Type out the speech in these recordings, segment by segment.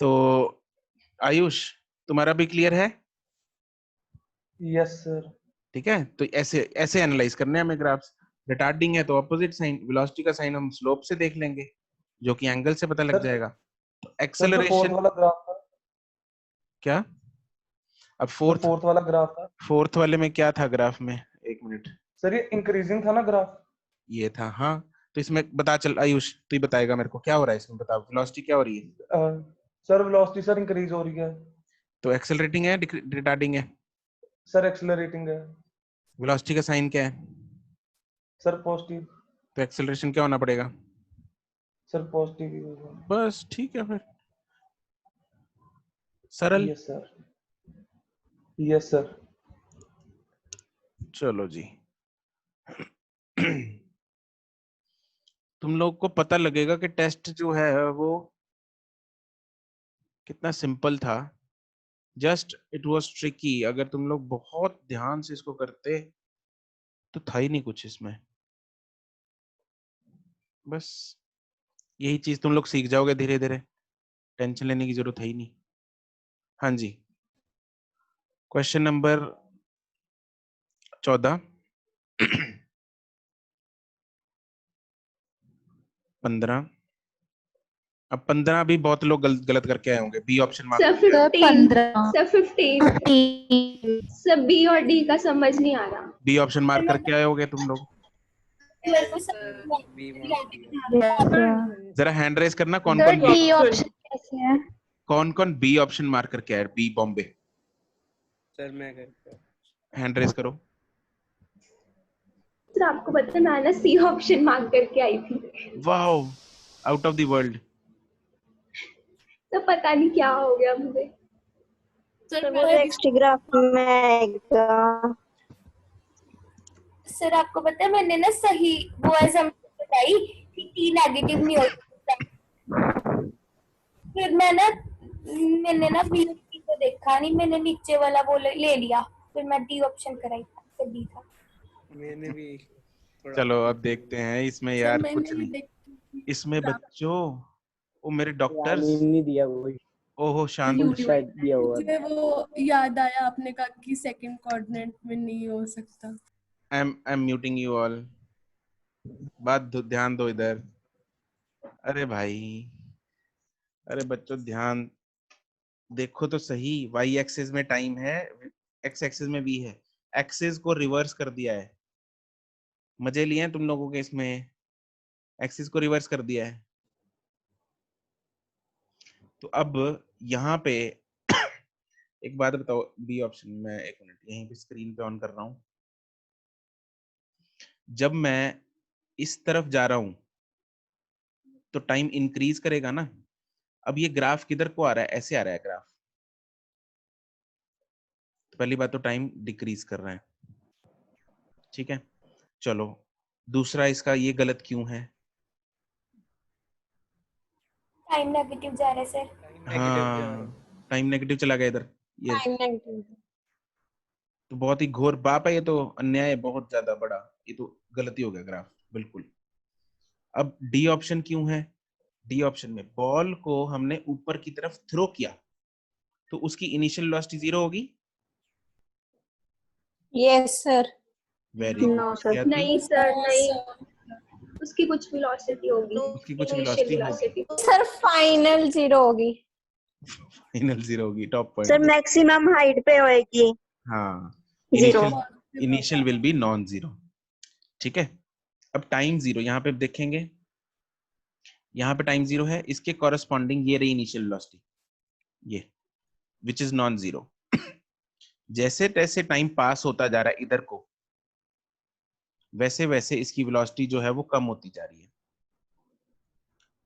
तो आयुष तुम्हारा भी क्लियर है? Yes sir. ठीक है, तो ऐसे ऐसे एनालाइज करने हैं हमें ग्राफ्स। रिटार्डिंग है तो ऑपोजिट साइन, वेलोसिटी का साइन हम स्लोप से देख लेंगे, जो कि एंगल से पता लग सर जाएगा। तो सर जो फोर्थ एक्सेलरेशन वाला ग्राफ था, क्या? अब जो फोर्थ वाला ग्राफ था फोर्थ वाले में क्या था ग्राफ में? एक मिनट, सर, ये इंक्रीजिंग था ना ग्राफ? ये था हाँ। तो इसमें बता, चल आयुष तू ही बताएगा मेरे को क्या हो रहा है इसमें, बता वेलोसिटी क्या हो रही है? सर वेलोसिटी सर इंक्रीज हो रही है। तो एक्सेलरेटिंग है रिटार्डिंग है? सर एक्सेलरेटिंग है। वेलोसिटी का साइन क्या है? Sir positive. तो एक्सेलरेशन क्या होना पड़ेगा? सर पॉजिटिव ही होगा। बस ठीक है फिर, सरल। Yes sir. Yes sir. चलो जी। तुम लोग को पता लगेगा कि टेस्ट जो है वो कितना सिंपल था। Just it was tricky. अगर तुम लोग बहुत ध्यान से इसको करते तो था ही नहीं कुछ इसमें। बस यही चीज तुम लोग सीख जाओगे धीरे धीरे, टेंशन लेने की जरूरत है ही नहीं। हाँ जी, क्वेश्चन नंबर 14। 15। अब 15 भी बहुत लोग गलत करके आए होंगे। बी ऑप्शन मार्क सर करके आए। 15 सर 15 सब बी और डी का समझ नहीं आ रहा। बी ऑप्शन मार्क करके आए होंगे तुम लोग। जरा हैंड रेस करना, कौन कौन बी, डी ऑप्शन कैसे है? कौन कौन बी ऑप्शन मार्क करके आए? बी बॉम्बे, सर मैं करता हूँ। हैंड रेस करो। सर आपको पता है मैं ना सी ऑप्शन मांग करके आई थी। Wow, out of the world. तो पता नहीं क्या हो गया मुझे। सर वो नेक्स्ट ग्राफ में आएगा। सर आपको पता है मैंने ना सही वो assumption बताई कि टी नेगेटिव नहीं हो सकता। फिर मैंने ना बी को देखा नहीं, मैंने नीचे वाला वो ले लिया, फिर मैं डी ऑप्शन कराई था, फिर डी था। मैंने भी थोड़ा चलो अब देखते हैं इसमें यार कुछ नहीं। इसमें बच्चों, वो मेरे डॉक्टर्स, नहीं दिया वो ओहो शांत। शायद दिया हुआ। मुझे वो याद आया, आपने कहा कि सेकंड कोऑर्डिनेट में नहीं हो सकता। I am muting you all. ध्यान दो इधर। अरे भाई, अरे बच्चों ध्यान देखो तो सही। वाई एक्सिस में टाइम है, एक्स एक्सिस में भी है। एक्सिस को रिवर्स कर दिया है। मजे लिए हैं तुम लोगों के इसमें, एक्सिस को रिवर्स कर दिया है। तो अब यहाँ पे एक बात बताओ, बी ऑप्शन में, एक मिनट यहीं पे स्क्रीन पे ऑन कर रहा हूं। जब मैं इस तरफ जा रहा हूं तो टाइम इंक्रीज करेगा ना। अब ये ग्राफ किधर को आ रहा है? ऐसे आ रहा है ग्राफ। तो पहली बात तो टाइम डिक्रीज कर रहा है, ठीक है। चलो दूसरा, इसका ये गलत क्यों है? टाइम नेगेटिव जा रहा है सर। हाँ, टाइम नेगेटिव चला गया इधर। ये टाइम नेगेटिव। तो बहुत ही घोर बाप है, ये तो अन्याय है बहुत ज्यादा बड़ा। ये तो गलती हो गया ग्राफ बिल्कुल। अब डी ऑप्शन क्यों है? डी ऑप्शन में बॉल को हमने ऊपर की तरफ थ्रो किया तो उसकी इनिशियल वेलोसिटी 0 होगी। Yes sir. Very no good. Sir. क्या थी? नहीं सर नहीं, उसकी कुछ वेलोसिटी होगी, उसकी कुछ इनिशियल वेलोसिटी होगी। वेलोसिटी। सर फाइनल 0 होगी। फाइनल 0 होगी, top sir point. Maximum height पे होएगी हाँ, 0। Initial will be non zero. ठीक है। अब टाइम 0 यहाँ पे देखेंगे, यहाँ पे टाइम 0 है, इसके कॉरेस्पॉन्डिंग ये रही इनिशियल वेलोसिटी, ये विच इज नॉन जीरो। जैसे तैसे टाइम पास होता जा रहा है इधर को, वैसे वैसे इसकी वेलोसिटी जो है वो कम होती जा रही है।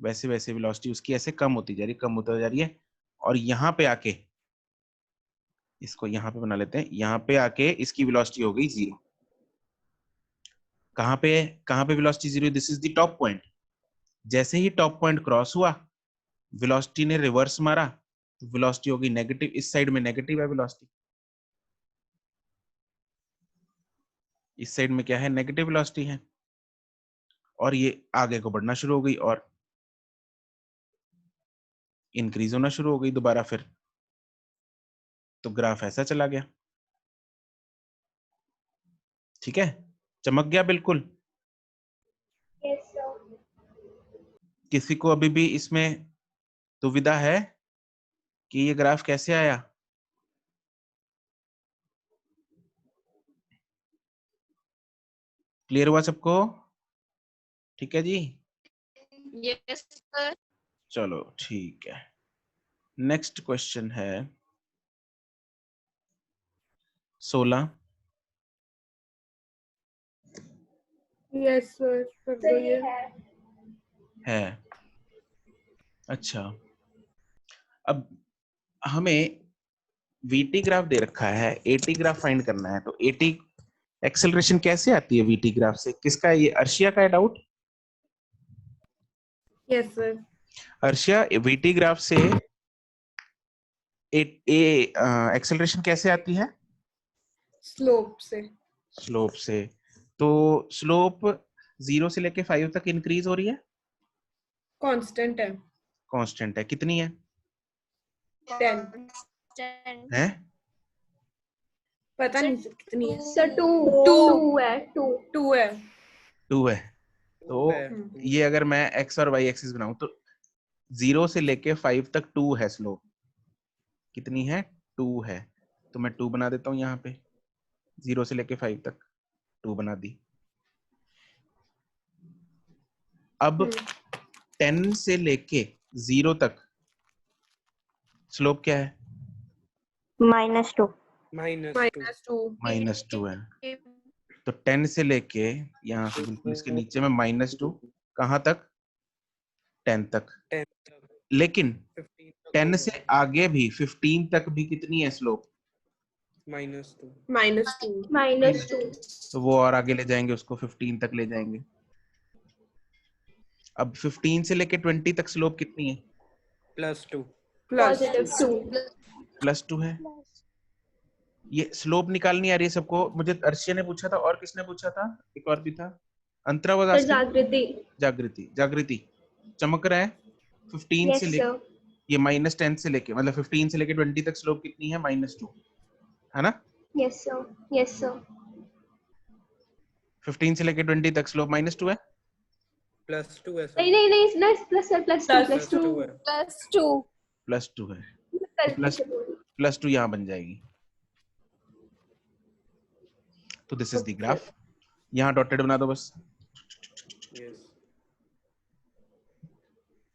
वैसे वैसे वेलोसिटी उसकी ऐसे कम होती जा रही है, कम होती जा रही है। और यहाँ पे आके, इसको यहाँ पे बना लेते हैं, यहाँ पे आके इसकी वेलोसिटी हो गई 0। कहाँ पे velocity 0? This is the top point. जैसे ही टॉप पॉइंट क्रॉस हुआ, वेलोसिटी ने रिवर्स मारा, तो वेलोसिटी होगी नेगेटिव। इस साइड में नेगेटिव है वेलोसिटी, इस साइड में क्या है? नेगेटिव वेलोसिटी है। और ये आगे को बढ़ना शुरू हो गई। और इंक्रीज होना शुरू हो गई दोबारा, फिर तो ग्राफ ऐसा चला गया। ठीक है, चमक गया बिल्कुल। Yes sir. किसी को अभी भी इसमें दुविधा है कि ये ग्राफ कैसे आया? क्लियर हुआ सबको? ठीक है जी, यस सर। चलो ठीक है। नेक्स्ट क्वेश्चन है 16। यस सर, कर दो सर ये ये। है। है। अच्छा, अब हमें वीटी ग्राफ दे रखा है, एटी ग्राफ फाइंड करना है। तो एटी एक्सेलरेशन कैसे आती है वीटी ग्राफ से? किसका? ये अर्शिया का है doubt? Yes sir. Arshia, VT graph से एक्सेलरेशन कैसे आती है? स्लोप से। स्लोप से। तो स्लोप 0 से लेके 5 तक इंक्रीज हो रही है? कांस्टेंट है। कांस्टेंट है। कितनी है? 10। है? पता नहीं सर कितनी है। Sir 2 Two. है 2। 2 है। 2 है। तो ये अगर मैं एक्स और वाई एक्सिस बनाऊं तो 0 से लेके 5 तक 2 है स्लोप। कितनी है? 2 है। तो मैं 2 बना देता हूं यहाँ पे। 0 से लेके 5 तक 2 बना दी। अब 10 से लेके 0 तक स्लोप क्या है? -2। -2। -2 है। तो 10 से लेके यहाँ से बिल्कुल इसके नीचे में -2, कहाँ तक? 10 तक। लेकिन 10 से आगे भी 15 तक भी कितनी है स्लोप? -2। तो वो और आगे ले जाएंगे उसको, 15 तक ले जाएंगे। अब 15 से लेके 20 तक स्लोप कितनी है? +2। +2 है। ये स्लोप निकालनी आ रही है सबको? मुझे अर्शिया ने पूछा था, और किसने पूछा था? एक और भी था, अंतरा वाज आस्किंग। जागृति चमक रहा है। 15 से लेके ये -10 से लेके, मतलब 15 से लेके 20 तक स्लोप कितनी है? -2 है ना? Yes sir. 15 से लेके 20 तक स्लोप -2 है। +2 है सर। नहीं प्लस है +2 +2 है। प्लस +2 यहाँ बन जाएगी। तो दिस इज द ग्राफ। यहाँ डॉटेड बना दो बस,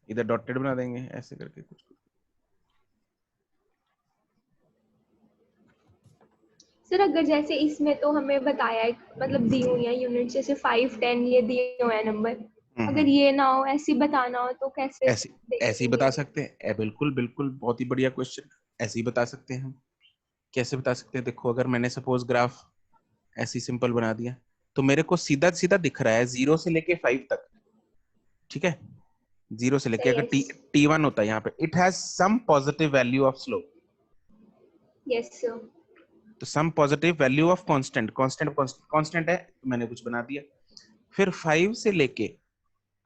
इधर डॉटेड बना देंगे ऐसे करके कुछ। सर अगर जैसे इसमें तो हमें बताया है, मतलब दी हुई है यूनिट, जैसे 5 10 ये दिए हुए हैं नंबर। अगर ये ना हो, ऐसे बताना हो तो कैसे? ऐसे ही बता सकते हैं। बिल्कुल बिल्कुल, बहुत ही बढ़िया क्वेश्चन। ऐसे ही बता सकते हैं हम। कैसे बता सकते हैं? देखो, अगर मैंने सपोज ग्राफ ऐसी सिंपल बना दिया तो मेरे को सीधा सीधा दिख रहा है 0 से लेके 5 तक। ठीक है, 0 से लेके, अगर t1 होता है यहाँ पे, it has some positive value of slope. Yes sir. तो some positive value of constant है, तो मैंने कुछ बना दिया। फिर 5 से लेके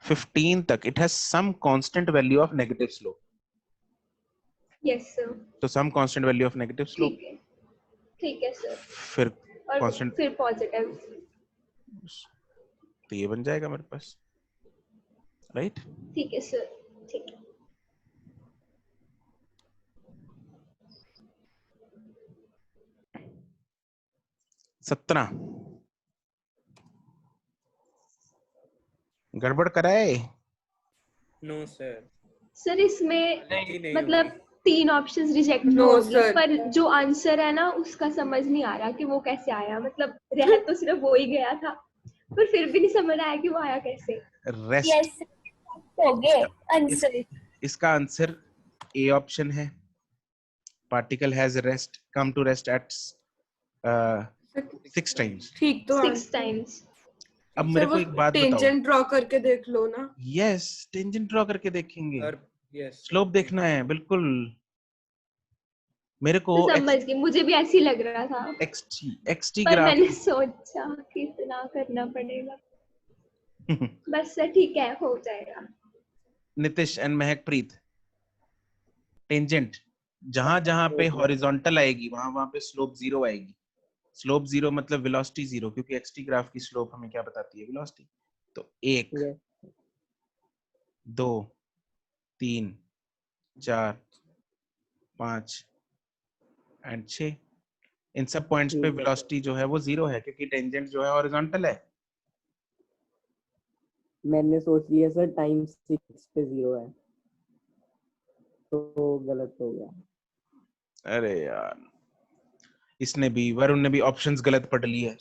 15 तक it has some constant value of negative slope. Yes sir. तो some constant value of negative slope. ठीक है सर। फिर और कांस्टेंट, फिर पॉजिटिव। तो ये बन जाएगा मेरे पास, राइट? ठीक है सर। ठीक है। सत्रह गड़बड़ कराए? No sir. सर इसमें नहीं मतलब 3 ऑप्शंस रिजेक्ट होंगे, पर जो आंसर है ना उसका समझ नहीं आ रहा कि वो कैसे आया। मतलब रह तो सिर्फ वो ही गया था, पर फिर भी नहीं समझ आया कि वो आया कैसे। रेस्ट हो गए आंसर। इसका आंसर ए ऑप्शन है। Particle has rest come to rest at 6 times. ठीक तो 6 टाइम्स। अब मेरे को एक बात बताओ। टेंजेंट ड्रॉ करके देख लो ना। यस, टेंजेंट ड्रॉ करके देखेंगे। यस, स्लोप देखना है बिल्कुल। मेरे को तो समझ गई, मुझे भी ऐसे ही लग रहा था, एक्सटी पर ग्राफ मैंने सोचा कि इतना करना पड़ेगा। बस सर ठीक है, हो जाएगा। नितिश एंड महकप्रीत, टेंजेंट जहां जहां पे हॉरिजॉन्टल आएगी वहां वहां पे स्लोप 0 आएगी। स्लोप 0 मतलब वेलोसिटी 0, क्योंकि एक्सटी ग्राफ की स्लोप हमें क्या बताती है? वेलोसिटी। तो 1 2 3 4 5 एंड 6, इन सब पॉइंट्स पे वेलोसिटी जो है वो 0 है, क्योंकि टेंजेंट जो है हॉरिजॉन्टल है। मैंने सोच लिया सर टाइम 6 पे 0 है, तो गलत हो गया। अरे यार, इसने भी, वरुण ने भी ऑप्शंस गलत पढ़ ली है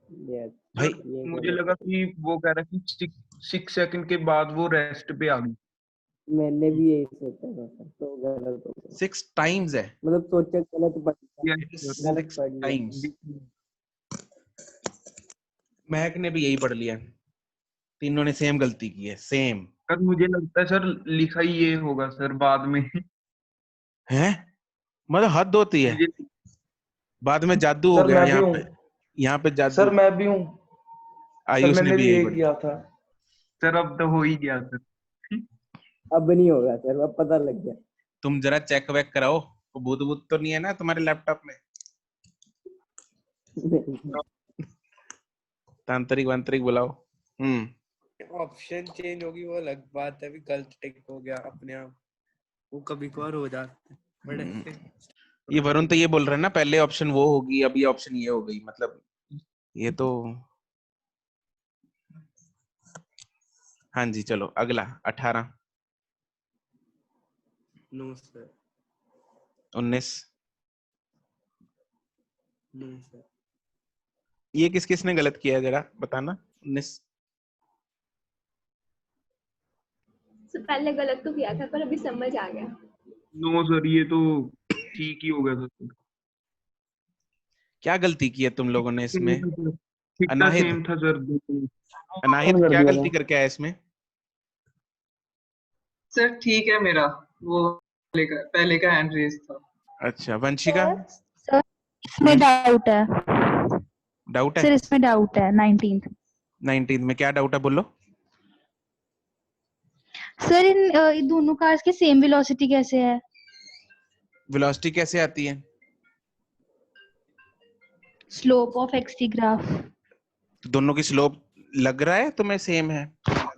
Yes, भाई। ये मुझे गलत लगा है। कि वो कह रहा कि 6 सेकंड के बाद वो रेस्ट पे आ गई। मैंने भी यही सोचा था सर, तो गलत हो गया। 6 टाइम्स है, मतलब सोचा गलत पढ़ लिया, it is गलत 6 पढ़ लिया। टाइम्स। महक ने भी यही पढ़ लिया, तीनों ने सेम गलती की है, सेम। सर मुझे लगता है सर लिखा ही ये होगा सर बाद में। है मतलब हद होती है, मुझे बाद में जादू हो सर गया। मैं भी हूँ, यहाँ पे जादू। सर मैं भी हूँ, सर आयुष ने मैंने भी भी यही ये पढ़ी। किया था। सर अब तो हो ही गया सर। अब नहीं होगा सर, अब पता लग गया। तुम जरा चेक वेक कराओ, भूत भूत तो नहीं है ना तुम्हारे लैपटॉप में? तांत्रिक वांत्रिक बुलाओ। ऑप्शन चेंज होगी वो अलग बात है, अभी गलत टिक हो गया अपने आप, वो कभी कभार हो जाता है बड़े। ये वरुण तो ये बोल रहा है ना, पहले ऑप्शन वो होगी, अब ये ऑप्शन ये हो गई, मतलब ये तो। हाँ जी, चलो अगला 18 नो सर, 19। No sir. ये किस किसने गलत किया है जरा बताना? 19 से पहले गलत तो किया था पर अभी समझ आ गया। नो सर ये तो ठीक ही हो गया सर। क्या गलती की है तुम लोगों ने इसमें? ठीक था, अनाहिद, सेम था सर। अनाहिद कर क्या दिया गलती था। करके आया इसमें? सर ठीक है मेरा, वो पहले का हैंड रेस था। अच्छा, वंशिका सर इसमें डाउट है, डाउट है? सर इसमें डाउट है 19 में क्या डाउट है, बोलो। सर इन दोनों कार्स की सेम वेलोसिटी कैसे है? वेलोसिटी कैसे आती है? Slope of XT graph. तो दोनों की स्लोप लग रहा है तुम्हें सेम है?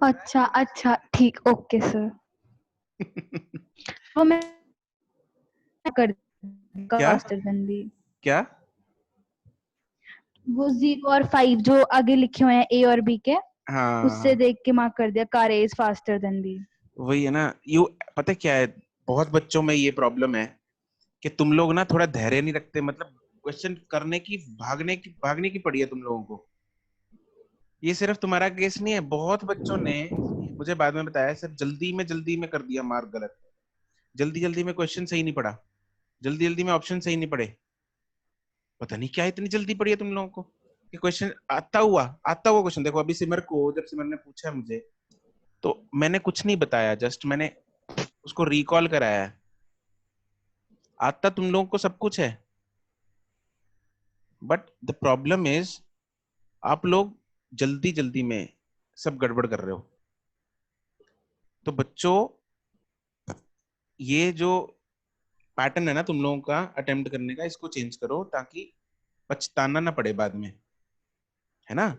अच्छा अच्छा ठीक, ओके सर। वो मैं कर क्या फास्टर देन बी। क्या? वो 0 और 5 जो आगे लिखे हुए हैं ए और बी के, उससे हाँ देख के मार्क कर दिया car A is faster than B. वही है ना। यू पता है क्या है, बहुत बच्चों में ये प्रॉब्लम है कि तुम लोग ना थोड़ा धैर्य नहीं रखते, मतलब क्वेश्चन करने की भागने की पड़ी है तुम लोगों को। ये सिर्फ तुम्हारा केस नहीं है, बहुत बच्चों ने मुझे बाद में बताया, सर जल्दी में कर दिया मार्क गलत, जल्दी में क्वेश्चन सही नहीं पढ़ा, जल्दी में ऑप्शन सही नहीं पढ़े। पता नहीं क्या इतनी जल्दी पड़ी है तुम लोगों को कि क्वेश्चन आता हुआ क्वेश्चन। देखो अभी सिमर को, जब सिमर ने पूछा मुझे तो मैंने कुछ नहीं बताया, जस्ट मैंने उसको रिकॉल कराया। आता तुम लोगों को सब कुछ है, बट द प्रॉब्लम इज आप लोग जल्दी में सब गड़बड़ कर रहे हो। तो बच्चों, ये जो पैटर्न है ना तुम लोगों का अटेम्प्ट करने का, इसको चेंज करो ताकि पछताना ना पड़े बाद में, है ना?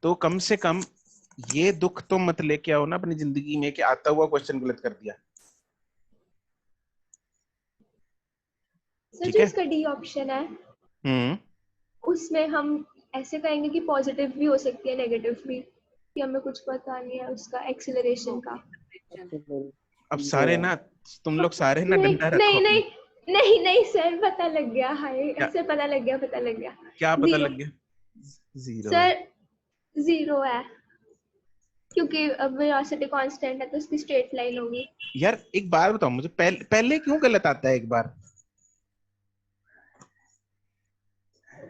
तो कम से कम ये दुख तो मत लेके आओ ना अपनी जिंदगी में कि आता हुआ क्वेश्चन गलत कर दिया। सर ठीक जो है? इसका डी ऑप्शन है उसमें हम ऐसे कहेंगे कि पॉजिटिव भी हो सकती है नेगेटिव भी, कि हमें कुछ पता नहीं है उसका एक्सीलरेशन का। अब सारे ना, तुम लोग सारे ना नहीं डंडा रखो नहीं अपना। नहीं नहीं नहीं सर, पता लग गया। हाय क्या? ऐसे पता लग गया क्या पता 0 लग गया? 0 सर 0 है क्योंकि अब वेलोसिटी कांस्टेंट है तो उसकी स्ट्रेट लाइन होगी। यार एक बार बताओ मुझे, पहले क्यों गलत आता है एक बार?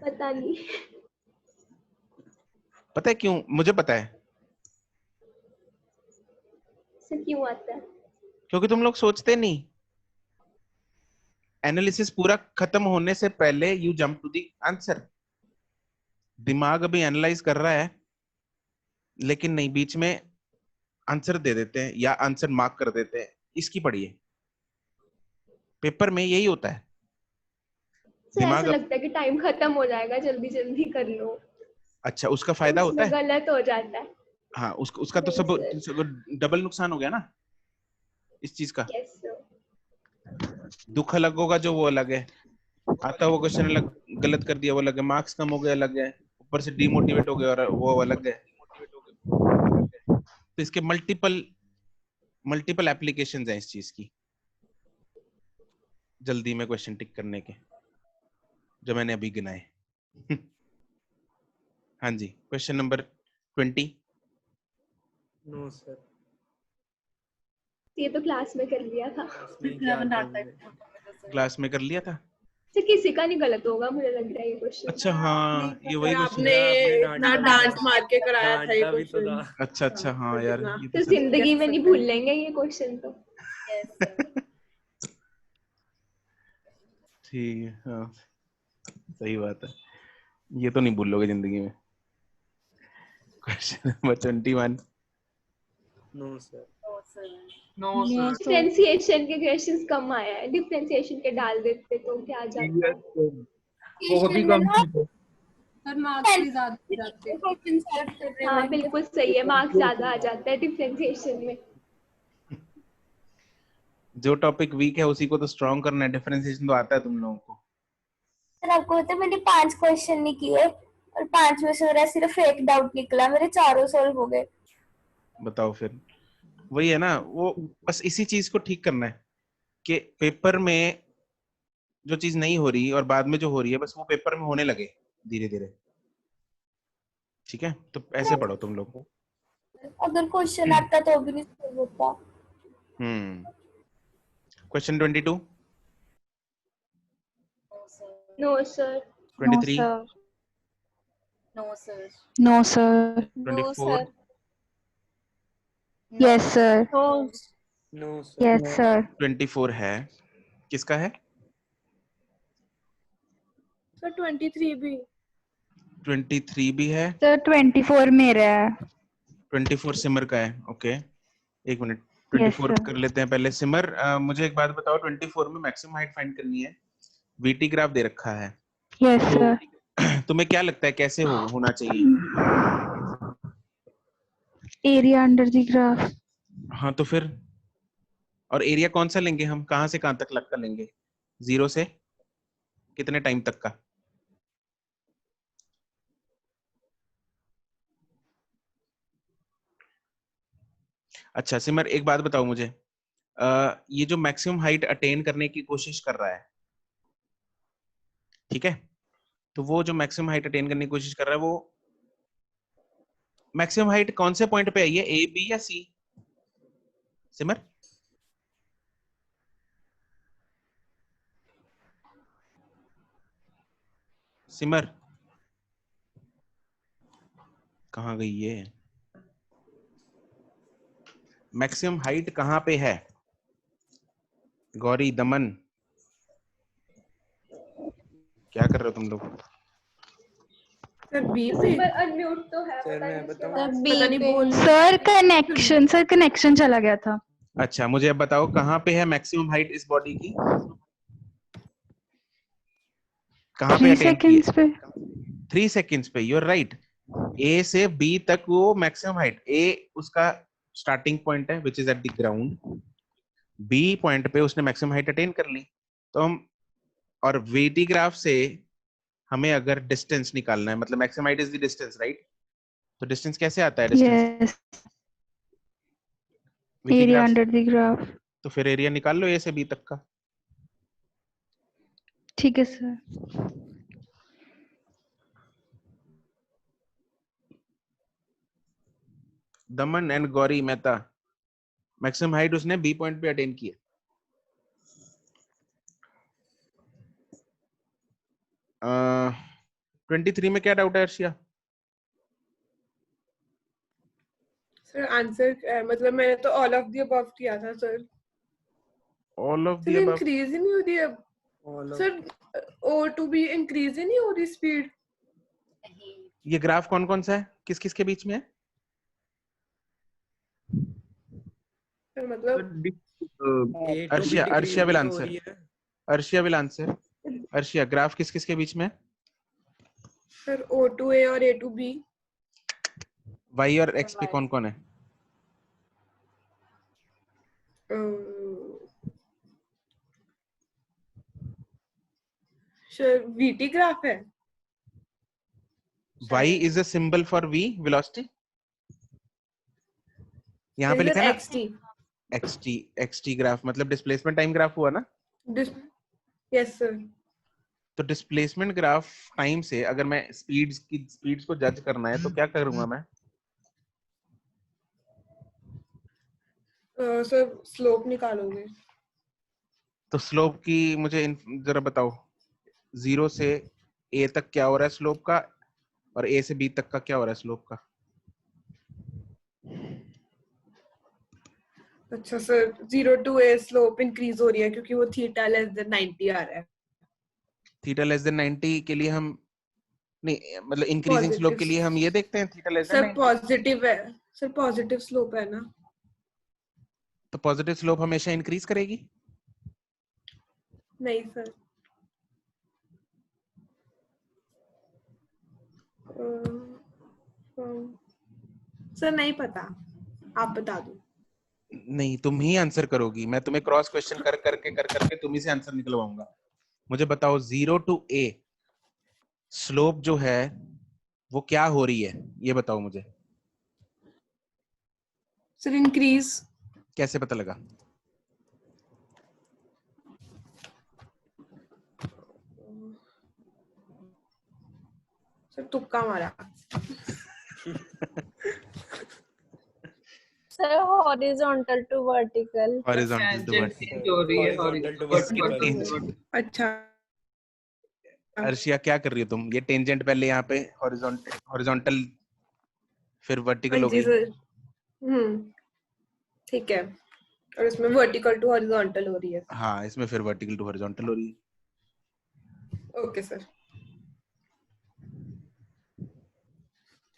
पता नहीं। पता है क्यों? मुझे पता है सर क्यों आता है? क्योंकि तुम लोग सोचते नहीं। एनालिसिस पूरा खत्म होने से पहले you jump to the answer. दिमाग अभी एनालाइज कर रहा है, लेकिन नहीं, बीच में आंसर दे देते हैं या आंसर मार्क कर देते हैं। इसकी पढ़िए, पेपर में यही होता है। सर दिमाग ऐसा लगता है कि टाइम खत्म हो जाएगा, जल्दी जल्दी कर लो। अच्छा, उसका फायदा होता है। गलत हो जाता है। हाँ, उसका तो सब डबल नुकसान हो गया ना इस चीज का। Yes sir. दुख अलग होगा जो वो अलग है, आता हुआ क्वेश्चन अलग, गलत कर दिया वो अलग है, मार्क्स कम हो गए अलग है, ऊपर से डिमोटिवेट हो गए और वो अलग है। तो इसके मल्टीपल एप्लीकेशंस हैं इस चीज की, जल्दी में क्वेश्चन टिक करने के, जो मैंने अभी गिनाए। हाँ जी, क्वेश्चन नंबर 20। नो सर, ये तो क्लास में कर लिया था। क्लास में कर लिया था। तो किसी का नहीं गलत होगा मुझे लग रहा है ये क्वेश्चन। अच्छा हाँ, ये वही क्वेश्चन। आपने इतना डांट मार के कराया था ये भी तो क्वेश्चन। था। अच्छा अच्छा, हाँ यार, ये तो जिंदगी में नहीं भूल लेंगे ये क्वेश्चन तो। ठीक है, हाँ सही बात है, ये तो नहीं भूलोगे जिंदगी में। Question number 21। No sir, differentiation के क्वेश्चंस कम आया है, डिफरेंशिएशन के डाल देते तो क्या आ जाता। बहुत ही कम थी। पर मार्क्स भी ज्यादा आ जाते हैं। हाँ बिल्कुल सही है, मार्क्स ज्यादा आ जाता है डिफरेंशिएशन में। जो टॉपिक वीक है उसी को तो स्ट्रॉन्ग करना है, डिफरेंशिएशन तो आता है तुम लोगों को। सर आपको पता है मैंने 5 क्वेश्चन नहीं किए और 5 में से मेरा सिर्फ एक डाउट निकला, मेरे चारों सॉल्व हो गए। बताओ फिर, वही है ना, वो बस इसी चीज को ठीक करना है कि पेपर में जो चीज नहीं हो रही और बाद में जो हो रही है बस वो पेपर में होने लगे धीरे धीरे। ठीक है, तो ऐसे पढ़ो तुम लोग। अगर क्वेश्चन आता तो भी नहीं सॉल्व होता। Question 22। No sir. 23। No sir. 24। Yes sir. No sir, yes sir. 24 है, किसका है? सर 23 भी। 23 भी है सर 24 मेरा है। 24 सिमर का है। ओके, एक मिनट, Yes, 24 sir. कर लेते हैं पहले। सिमर मुझे एक बात बताओ, 24 में मैक्सिमम हाइट फाइंड करनी है, वीटी ग्राफ दे रखा है। यस तो सर। तुम्हें क्या लगता है कैसे होना चाहिए? Area under the graph. हाँ तो फिर, और एरिया कौन सा लेंगे हम, कहां से कहां तक लग कर लेंगे, 0 से कितने टाइम तक का? अच्छा सिमर, एक बात बताओ मुझे, ये जो मैक्सिमम हाइट अटेन करने की कोशिश कर रहा है, ठीक है, तो वो जो मैक्सिमम हाइट अटेन करने की कोशिश कर रहा है, वो मैक्सिमम हाइट कौन से पॉइंट पे आई है, ए बी या सी? सिमर सिमर कहाँ गई ये? मैक्सिमम हाइट कहाँ पे है? गौरी, दमन, क्या कर रहे हो तुम लोग? सर बी पे। पर अनम्यूट तो है, सर पता मैं नहीं बताऊं? पता नहीं बोल। सर कनेक्शन चला गया था। अच्छा मुझे अब बताओ कहाँ पे है मैक्सिमम हाइट इस बॉडी की, कहाँ पे 3 अटेन की है? सेकंड्स पे। 3 सेकंड्स पे, यू आर राइट। ए से बी तक वो मैक्सिमम हाइट, ए उसका स्टार्टिंग पॉइंट है which is at the ground, B point पे उसने मैक्सिमम हाइट अटेन कर ली। तो हम, और वीटी ग्राफ से हमें अगर डिस्टेंस निकालना है, मतलब maximum height is the distance, right? तो डिस्टेंस कैसे आता है? Distance yes, area under the graph. तो फिर एरिया निकाल लो ए से बी तक का। ठीक है sir. Daman and Gauri Mehta, maximum height उसने बी पॉइंट पे अटेन की है। अह 23 में क्या डाउट है अर्शिया? सर आंसर मतलब मैंने तो ऑल ऑफ द अबव किया था sir. All of the sir above? Increase ही नहीं हो रही अब सर, O2 भी इंक्रीज ही नहीं हो रही स्पीड। ये ग्राफ कौन कौन सा है, किस किस के बीच में है? सर मतलब Arshia, Arshia will answer. Arshia will answer. Arshia, graph किस किस के बीच में है? सर O2A और A2B। y और x पे कौन कौन है? सर VT ग्राफ है। y is a symbol for v, velocity। यहाँ पे लिखा है ना XT। xt ग्राफ मतलब डिस्प्लेसमेंट टाइम ग्राफ हुआ ना। Yes sir. तो डिस्प्लेसमेंट ग्राफ टाइम से अगर मैं स्पीड्स को जज करना है तो क्या करूंगा मैं? सर स्लोप निकालोगे। तो स्लोप की मुझे जरा बताओ, 0 से a तक क्या हो रहा है स्लोप का, और a से b तक का क्या हो रहा है स्लोप का? अच्छा sir, 0 to A slope increase हो रही है क्योंकि वो थीटा लेस देन 90 आ रहा है। थीटा लेस देन 90 के लिए हम नहीं, मतलब इंक्रीजिंग स्लोप के लिए हम ये देखते हैं theta less than 90। Sir positive है, सर पॉजिटिव स्लोप है ना। तो पॉजिटिव स्लोप हमेशा इंक्रीज करेगी? नहीं सर। सर नहीं पता, आप बता दो। नहीं, तुम ही आंसर करोगी, मैं तुम्हें क्रॉस क्वेश्चन कर करके तुम ही से आंसर निकलवाऊंगा। मुझे बताओ 0 to A स्लोप जो है वो क्या हो रही है, ये बताओ मुझे। Sir increase. कैसे पता लगा? सर तुक्का मारा। Sir horizontal to vertical. Horizontal to vertical. अच्छा अर्शिया क्या कर रही हो तुम? ये टेंजेंट पहले यहाँ पे हॉरिजॉन्टल फिर वर्टिकल हो जी गई। सर ठीक है, और इसमें वर्टिकल टू हॉरिजॉन्टल हो रही है। हाँ, इसमें फिर वर्टिकल टू हॉरिजॉन्टल हो रही है। ओके सर,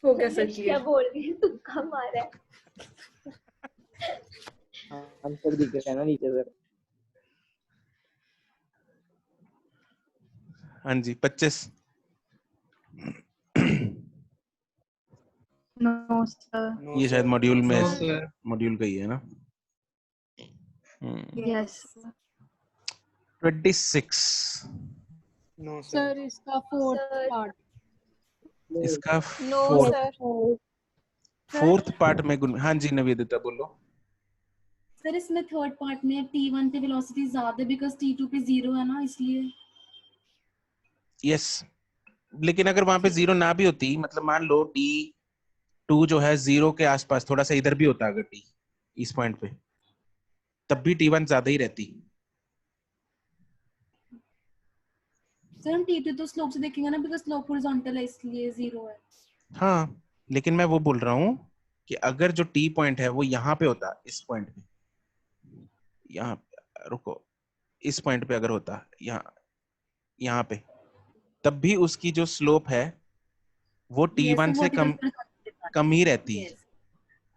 हो गया सर। क्या बोल रही है, तुक्का मारा है। आंसर दिख रहा है ना नीचे सर। हाँ जी, 25। No sir. ये शायद मॉड्यूल में मॉड्यूल का ही है ना। यस 26। नो सर इसका फोर्थ पार्ट। इसका नो सर। फोर्थ पार्ट में हाँ जी निवेदिता बोलो। सर इसमें थर्ड पार्ट में T1 पे वेलोसिटी ज्यादा है बिकॉज़ T2 पे 0 है ना, इसलिए। यस, लेकिन अगर वहां पे 0 ना भी होती, मतलब मान लो T2 जो है 0 के आसपास थोड़ा सा इधर भी होता, अगर T इस पॉइंट पे, तब भी T1 ज्यादा ही रहती। सर हम T2 तो स्लोप से देखेंगे ना, बिकॉज़ स्लोप हॉरिजॉन्टल है इसलिए 0 है। हाँ, लेकिन मैं वो बोल रहा हूँ कि अगर जो T पॉइंट है वो यहाँ पे होता, इस पॉइंट पे, यहाँ रुको, इस पॉइंट पे अगर होता, यहाँ पे, तब भी उसकी जो स्लोप है वो T1 से कम ही रहती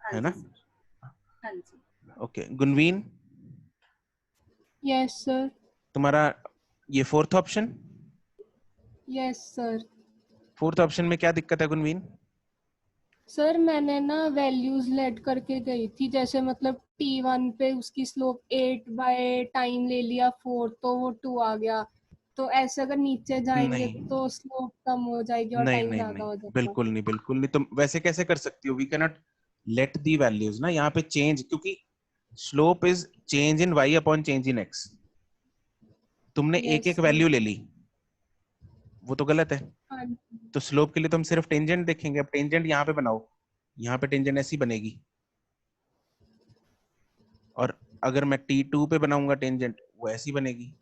है ना। हाँ जी। Okay, Gunveen yes sir. तुम्हारा ये fourth option. Yes sir. Fourth option में क्या दिक्कत है गुनवीन? सर मैंने ना वैल्यूज लेट करके गई थी, जैसे मतलब T1 पे उसकी स्लोप 8 बाय टाइम ले लिया 4 तो वो 2 आ गया, तो ऐसे अगर नीचे जाएंगे तो स्लोप कम हो जाएगी और टाइम ज्यादा हो जाएगा। बिल्कुल नहीं, तुम वैसे कैसे कर सकती हो? We can not let the values ना यहाँ पे चेंज, क्योंकि slope is change in y upon change in x। तुमने एक वैल्यू ले ली, वो तो गलत है। तो स्लोप के लिए तुम सिर्फ टेंजेंट देखेंगे। अब टेंजेंट यहाँ पे बनाओ, यहाँ पे टेंजेंट ऐसी बनेगी, और अगर मैं T2 पे बनाऊंगा टेंजेंट, वो ऐसी बनेगी।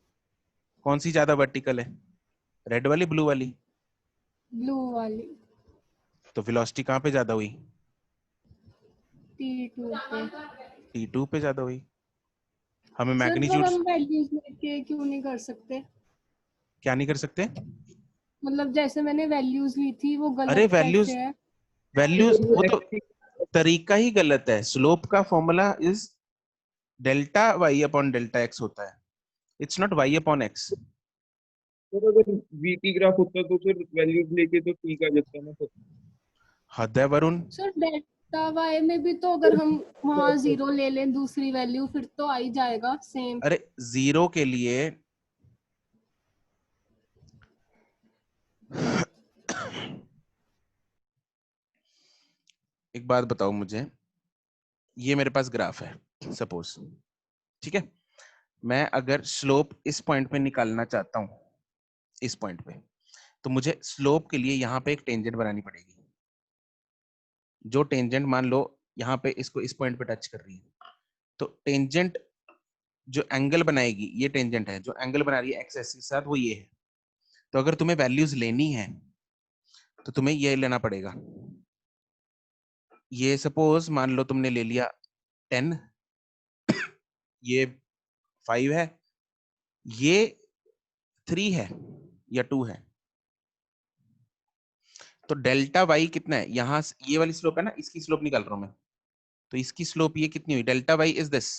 कौन सी ज्यादा वर्टिकल है, रेड वाली ब्लू वाली? ब्लू वाली। तो वेलोसिटी कहाँ पे ज्यादा हुई? T2 पे। T2 पे ज्यादा हुई। हमें सर मैग्नीट्यूड हम वैल्यूज लेके क्यों नहीं कर सकते? क्या नहीं कर सकते? मतलब जैसे मैंने वैल्यूज ली थी वो गलत अरे कैसे है? वैल्यूज वो तो तरीका ही गलत है। स्लोप का formula is delta y upon delta x होता है। It's not y upon x। तो अगर वीटी ग्राफ होता तो फिर वैल्यूज लेके तो ठीक आ जाता ना सर। हद है वरुण। सर डेल्टा वाई में भी तो अगर हम वहाँ 0 ले लें दूसरी वैल्यू फिर तो आ ही जाएगा सेम। अरे 0 के लिए एक बात बताओ मुझे, ये मेरे पास ग्राफ है सपोज, ठीक है, मैं अगर स्लोप इस पॉइंट पे निकालना चाहता हूं, इस पॉइंट पे, तो मुझे स्लोप के लिए यहाँ पे एक टेंजेंट बनानी पड़ेगी। जो टेंजेंट मान लो यहाँ पे इसको इस पॉइंट पे टच कर रही है, तो टेंजेंट जो एंगल बनाएगी, ये टेंजेंट है जो एंगल बना रही है एक्स एक्सिस के साथ, वो ये है। तो अगर तुम्हें वैल्यूज लेनी है तो तुम्हें ये लेना पड़ेगा। ये सपोज मान लो तुमने ले लिया 10, ये 5 है, ये 3 है या 2 है, तो डेल्टा वाई कितना है, यहाँ ये वाली स्लोप है ना, इसकी स्लोप निकाल रहा हूं मैं, तो इसकी स्लोप ये कितनी हुई, delta y is this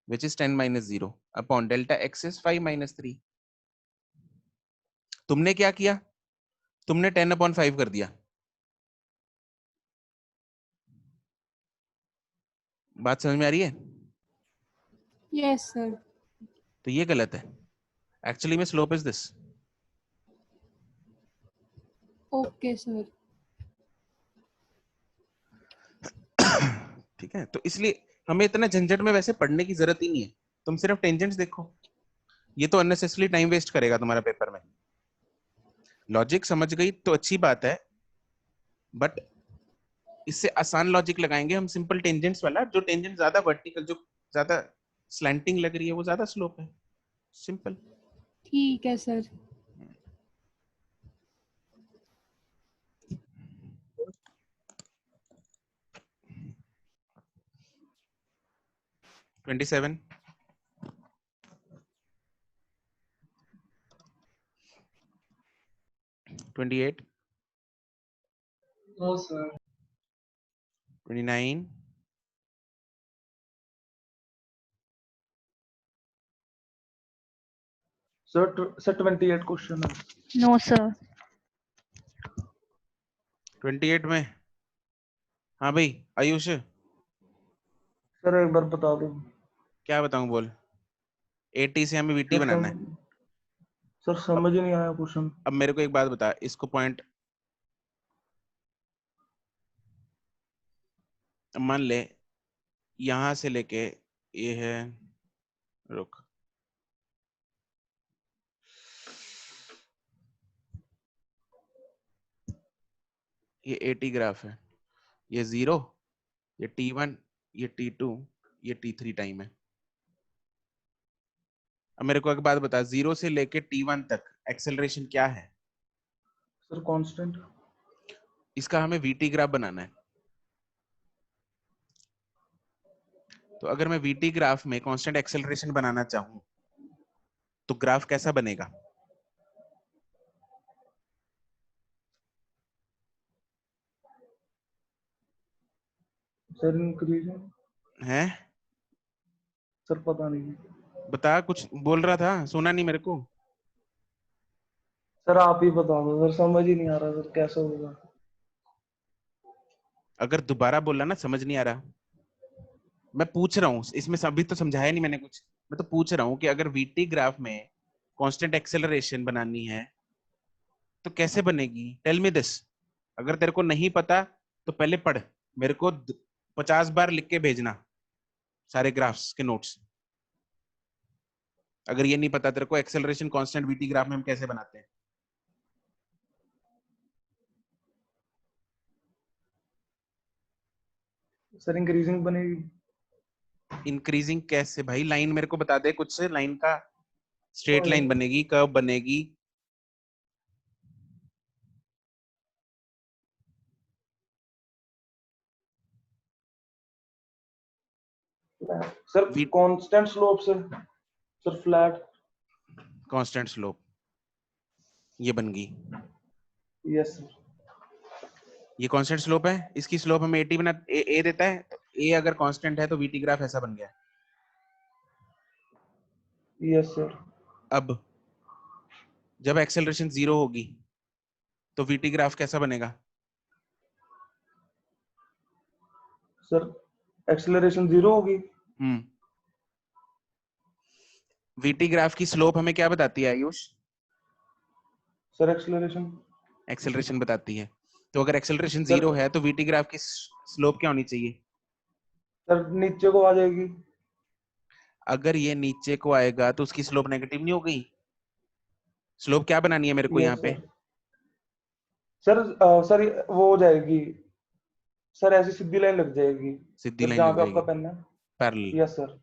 which is 10 - 0 upon delta x is 5 - 3। तुमने क्या किया, तुमने 10/5 कर दिया। बात समझ में आ रही है? Yes sir. तो ये गलत है, एक्चुअली में slope is this. Okay sir. ठीक है, तो इसलिए हमें इतना झंझट में वैसे पढ़ने की जरूरत ही नहीं है, तुम सिर्फ टेंजेंट्स देखो, ये तो अननेसेसरी टाइम वेस्ट करेगा तुम्हारा पेपर में। लॉजिक समझ गई तो अच्छी बात है, बट इससे आसान लॉजिक लगाएंगे हम, सिंपल टेंजेंट्स वाला, जो टेंजेंट ज्यादा वर्टिकल, जो ज्यादा स्लैंटिंग लग रही है वो ज्यादा स्लोप है, सिंपल। ठीक है sir. $27 $28 No, sir. $29 sir 28 question है। No sir. 28 में, हाँ भाई आयुष, सर एक बार बता दो। क्या बताऊं बोल, 80 से हमें वीटी बनाना है। सर समझ ही नहीं आया क्वेश्चन। अब मेरे को एक बात बता, इसको पॉइंट मान ले, यहां से लेके ये है, रुक, ये 80 ग्राफ है, ये 0, ये T1, ये T2, ये T3 टाइम है। अब मेरे को एक बात बता, 0 से लेके T1 तक एक्सेलरेशन क्या है? Sir constant. इसका हमें वीटी ग्राफ बनाना है। तो अगर मैं वीटी ग्राफ में कांस्टेंट एक्सेलरेशन बनाना चाहूं तो ग्राफ कैसा बनेगा? सर इंक्रीजिंग है? सर पता नहीं। बता, कुछ बोल रहा था, सुना नहीं मेरे को। सर आप ही बता दो सर, समझ ही नहीं आ रहा सर कैसे होगा। अगर दोबारा बोलना ना, समझ नहीं आ रहा, मैं पूछ रहा हूँ, इसमें अभी तो समझाया नहीं मैंने कुछ, मैं तो पूछ रहा हूँ कि अगर वीटी ग्राफ में कांस्टेंट एक्सेलरेशन बनानी है तो कैसे बनेगी, टेल मी दिस। अगर तेरे को नहीं पता तो पहले पढ़, मेरे को 50 बार लिख के भेजना सारे ग्राफ्स के नोट्स। अगर ये नहीं पता तेरे को एक्सेलरेशन कांस्टेंट वीटी ग्राफ में हम कैसे बनाते हैं। सर इंक्रीजिंग बनेगी। इंक्रीजिंग कैसे भाई, लाइन मेरे को बता दे कुछ, लाइन का स्ट्रेट लाइन बनेगी, कर्व बनेगी? सर कांस्टेंट स्लोप से, सर फ्लैट कांस्टेंट स्लोप, ये बन गई। Yes sir. ये कांस्टेंट स्लोप है, इसकी स्लोप हमें 80 बना ए देता है, तो ए अगर कांस्टेंट है तो वीटी ग्राफ ऐसा बन गया। Yes sir. अब जब एक्सेलरेशन 0 होगी तो वीटी ग्राफ कैसा बनेगा? सर एक्सेलरेशन 0 होगी। वीटी ग्राफ की स्लोप हमें क्या बताती है आयुष? सर एक्सेलरेशन बताती है। तो अगर एक्सेलरेशन सर 0 है तो वीटी ग्राफ की स्लोप क्या होनी चाहिए? सर नीचे को आ जाएगी। अगर ये नीचे को आएगा तो उसकी स्लोप नेगेटिव नहीं हो गई? स्लोप क्या बनानी है मेरे को यहाँ पे? सर सर वो हो जाएगी सर, ऐसी सीधी लाइन लग जाएगी। सीधी लाइन जहाँ लग पे आपका जाएगी। पेन है। पैरेलल। Yes sir.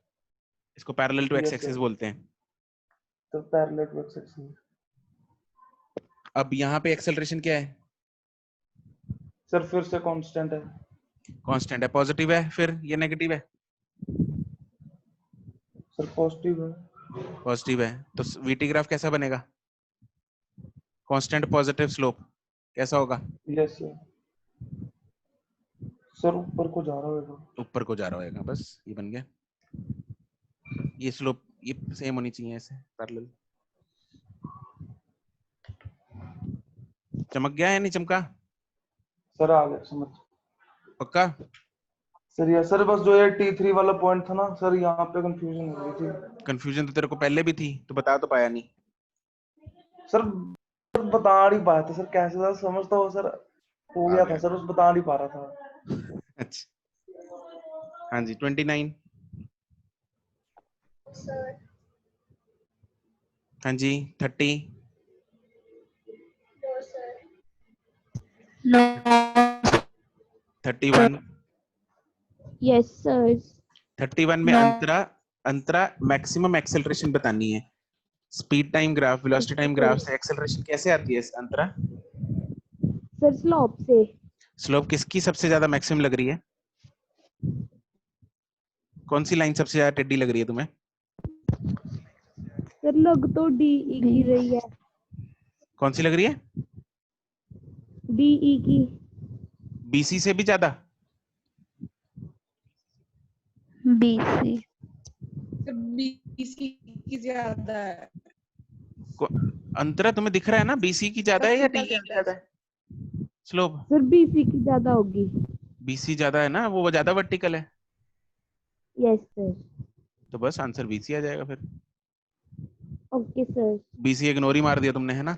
इसको parallel to X Yes, axis sir. बोलते हैं। तो पैरेलल टू एक्स एक्सिस। अब यहाँ पे एक्सेलरेशन क्या है? सर फिर से कांस्टेंट है। कांस्टेंट है। पॉजिटिव है फिर ये नेगेटिव है? सर पॉजिटिव है। पॉजिटिव है। तो वीटी ग्राफ कैसा बनेगा? कांस्टेंट पॉजिटिव स्लोप कैसा होगा? Yes sir. सर ऊपर को जा रहा होगा। ऊपर को जा रहा होगा, बस ये बन गया। ये स्लोप ये सेम होनी चाहिए ऐसे पैरेलल। चमक गया या नहीं चमका? सर आ गया समझ। पक्का? सर ये सर बस जो ये T3 वाला पॉइंट था ना सर, यहाँ पे कंफ्यूजन हो गई थी। कंफ्यूजन तो तेरे को पहले भी थी, तो बता तो पाया नहीं। सर बता नहीं पाया था सर, कैसे था समझता हो सर, हो गया था सर, बस बता नहीं पा रहा था। अच्छा हाँ जी 29। हाँ जी 30। No. 31। Yes sir. 31 में अंतरा मैक्सिमम एक्सेलरेशन बतानी है। Speed time graph, velocity time graph से एक्सेलरेशन कैसे आती है अंतरा? सर स्लोप से। स्लोप किसकी सबसे ज्यादा मैक्सिमम लग रही है? कौन सी लाइन सबसे ज्यादा टेढ़ी लग रही है तुम्हें? सर लग तो DE की रही है। कौन सी लग रही है? DE की। BC से भी ज्यादा? BC की ज्यादा है। अंतरा तुम्हें दिख रहा है ना, BC की ज्यादा है या DE की ज्यादा है स्लोप? सर BC की ज्यादा होगी। BC ज्यादा है ना, वो ज्यादा वर्टिकल है। Yes sir. तो बस आंसर BC आ जाएगा फिर। Okay sir. BC इग्नोर ही मार दिया तुमने, है ना?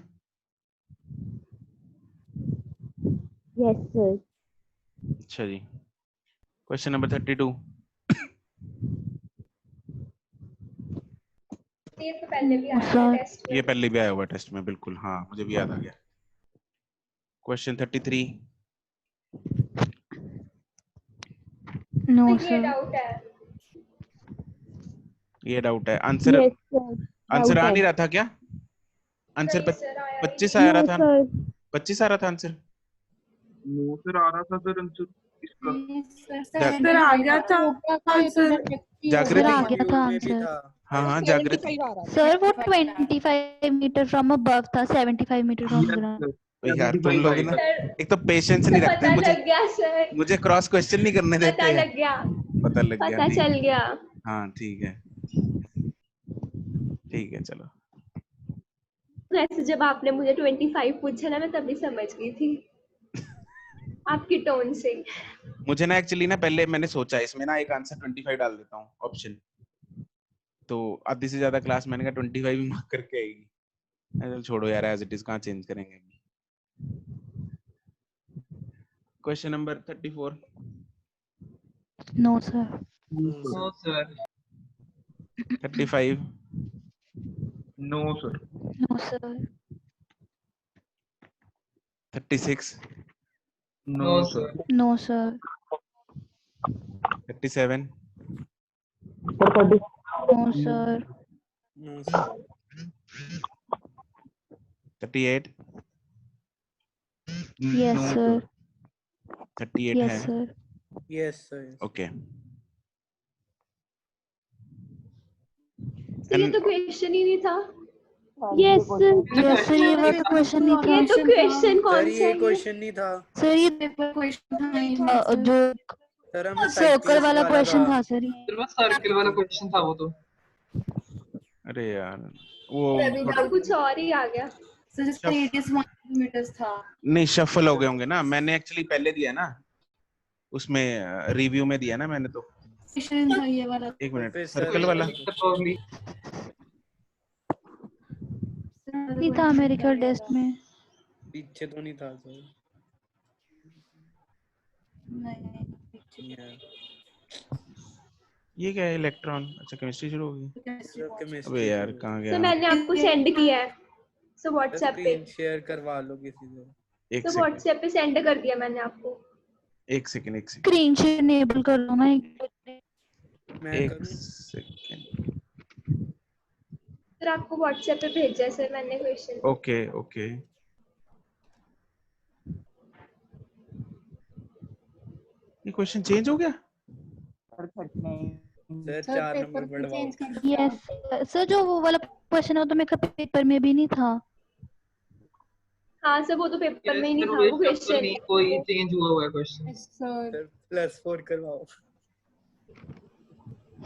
Yes sir. अच्छा जी, क्वेश्चन नंबर 32। ये तो पहले भी आया था टेस्ट में। ये पहले भी आया हुआ टेस्ट में, बिल्कुल हाँ, मुझे भी याद आ गया। क्वेश्चन 33। नो ये सर। डाउट है। ये डाउट है। आंसर आंसर आ नहीं रहा था क्या? आंसर 25 आ रहा था। 25 आ रहा था आंसर। नो सर आ रहा था सर आंसर इसका। सर आ गया था आंसर। जागृति आ गया था आंसर। हाँ हाँ जागृति। सर वो 25 मीटर फ्रॉम अबव था, 75 मीटर फ्रॉम ग्राउंड। यार तुम लोग ना एक तो पेशेंस नहीं रखते, पता लग गया सर। मुझे क्रॉस क्वेश्चन नहीं करने देते। पता लग गया। पता लग गया। पता चल गया। हाँ ठीक है ठीक है चलो। वैसे जब आपने मुझे 25 पूछा ना, मैं तभी समझ गई थी आपकी टोन से। मुझे ना एक्चुअली ना पहले मैंने सोचा इसमें ना एक आंसर 25 डाल देता हूँ ऑप्शन, तो आधी से ज्यादा क्लास मैंने कहा 25 ही मार्क करके आएगी। चल छोड़ो यार, एज इट इज कहाँ चेंज करेंगे। Question number 34। No sir. No sir. 35। No sir. No sir. 36। No sir. No sir. 37। No sir. 38। Yes sir. 38 है। Yes sir. Yes sir. Okay. ये तो क्वेश्चन ही नहीं था। Yes sir. यस सर, ये वाला question नहीं था। ये तो क्वेश्चन कौन सर सा ये है? क्वेश्चन नहीं था सर ये क्वेश्चन था नहीं था जो सर, हमें सर्कल वाला क्वेश्चन था सर। सिर्फ सर्किल वाला क्वेश्चन था वो तो। अरे यार वो अब कुछ और ही आ गया। सर जिसका रेडियस 1 किलोमीटर था। नहीं शफल हो गए होंगे ना, मैंने एक्चुअली पहले दिया ना उसमें रिव्यू में दिया ना मैंने तो। ये वाला एक मिनट सर्कल वाला नहीं था मेरे ख्याल टेस्ट में। पीछे तो नहीं था सर। नहीं ये क्या है इलेक्ट्रॉन? अच्छा केमिस्ट्री शुरू होगी। अबे यार कहाँ गया? सर मैंने आपको सेंड किया है सर व्हाट्सएप पे। स्क्रीन शेयर करवा लो किसी से। एक सर व्हाट्सएप पे सेंड कर दिया मैंने आपको। एक सेकंड स्क्रीन शेयर इनेबल कर लो ना एक सेकंड। सर आपको व्हाट्सएप पे भेजा है सर मैंने क्वेश्चन। ओके ओके ये क्वेश्चन चेंज हो गया? सर 4 नंबर बढ़वाओ। यस सर जो वो वाला क्वेश्चन है तो मेरे पेपर में भी नहीं था। हाँ सर वो तो पेपर में ही नहीं था वो क्वेश्चन। कोई चेंज हुआ है क्वेश्चन। सर +4 करवाओ।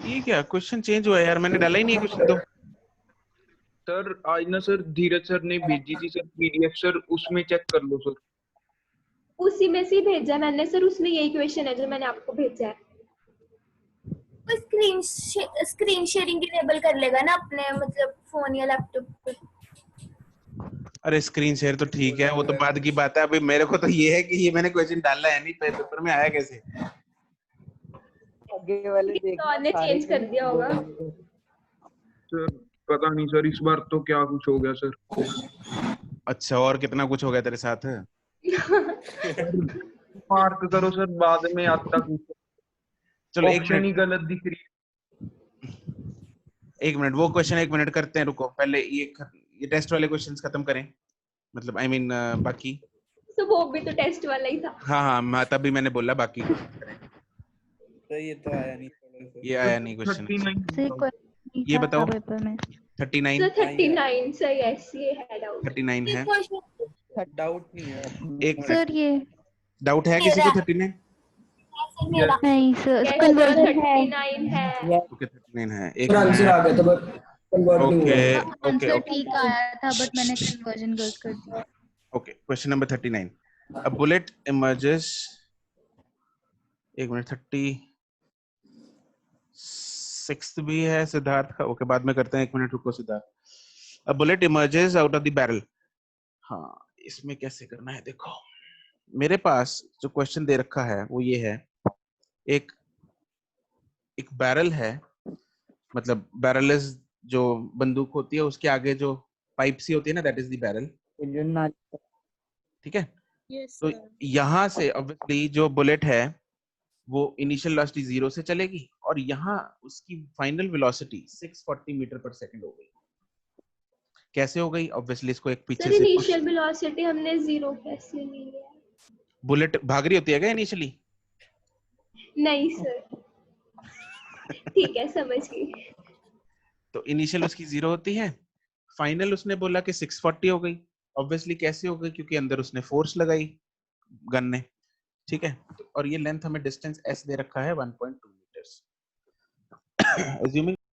ये क्या क्वेश्चन चेंज हुआ है यार? मैंने डाला ही नहीं है क्वेश्चन तो। सर आज ना सर धीरज सर ने भेजी थी सर पीडीएफ सर, उसमें चेक कर लो सर। उसी में से भेजा मैंने सर, उसमें यही क्वेश्चन है जो मैंने आपको भेजा है। स्क्रीन शेयरिंग इनेबल कर लेगा ना अपने मतलब फोन या लैपटॉप पे। अरे स्क्रीन शेयर तो ठीक है, वो तो बाद की बात है। अभी मेरे को तो ये है कि ये मैंने क्वेश्चन डाला है नहीं, पेपर में आया कैसे? आगे वाले तो ने चेंज कर दिया होगा सर पता नहीं सर, इस बार तो क्या कुछ हो गया सर। अच्छा और कितना कुछ हो गया तेरे साथ? मार्क करो सर बाद में आता कुछ। चलो ऑप्शन ही गलत दिख रही है। एक मिनट वो क्वेश्चन एक मिनट करते हैं, रुको पहले ये टेस्ट वाले क्वेश्चंस खत्म करें, मतलब आई मीन बाकी तो वो भी तो टेस्ट वाला ही था। हाँ तभी मैंने बोला बाकी तो ये तो आया नहीं। ये आया नहीं क्वेश्चन। ये बताओ पेपर में 39 सर 39 सर यस ये है डाउट। 39 है। डाउट नहीं है एक सर ये डाउट है किसी को 39? नहीं सर कन्वर्जन है। ओके 39 है। एक आंसर आ गया था बट कन्वर्ट नहीं हुआ। आंसर ठीक आया था बट मैंने कन्वर्जन गलत कर दिया। Okay question number 39। A bullet emerges, एक मिनट 36 भी है सिद्धार्थ का। ओके बाद में करते हैं, एक मिनट रुको Siddharth. A bullet emerges out of the barrel। हाँ इसमें कैसे करना है देखो, मेरे पास जो क्वेश्चन दे रखा है वो ये है, एक बैरल है, मतलब बैरल जो बंदूक होती है उसके आगे जो पाइप सी होती है ना, दैट इज द बैरल। ठीक है तो यहाँ से ऑब्वियसली जो बुलेट है वो इनिशियल वेलोसिटी 0 से चलेगी और यहाँ उसकी फाइनल वेलोसिटी 640 मीटर पर सेकंड हो गई। कैसे हो गई? ऑब्वियसली इसको एक पीछे सर से इनिशियल वेलोसिटी हमने 0 कैसे ली है? बुलेट भाग रही होती है क्या इनिशियली? नहीं सर ठीक है समझ गई। तो इनिशियल उसकी 0 होती है, फाइनल उसने बोला कि 640 हो गई। ऑब्वियसली कैसे हो गई? क्योंकि अंदर उसने फोर्स लगाई गन ने। ठीक है और ये लेंथ हमें डिस्टेंस s दे रखा है 1.2 मीटर्स। अज्यूमिंग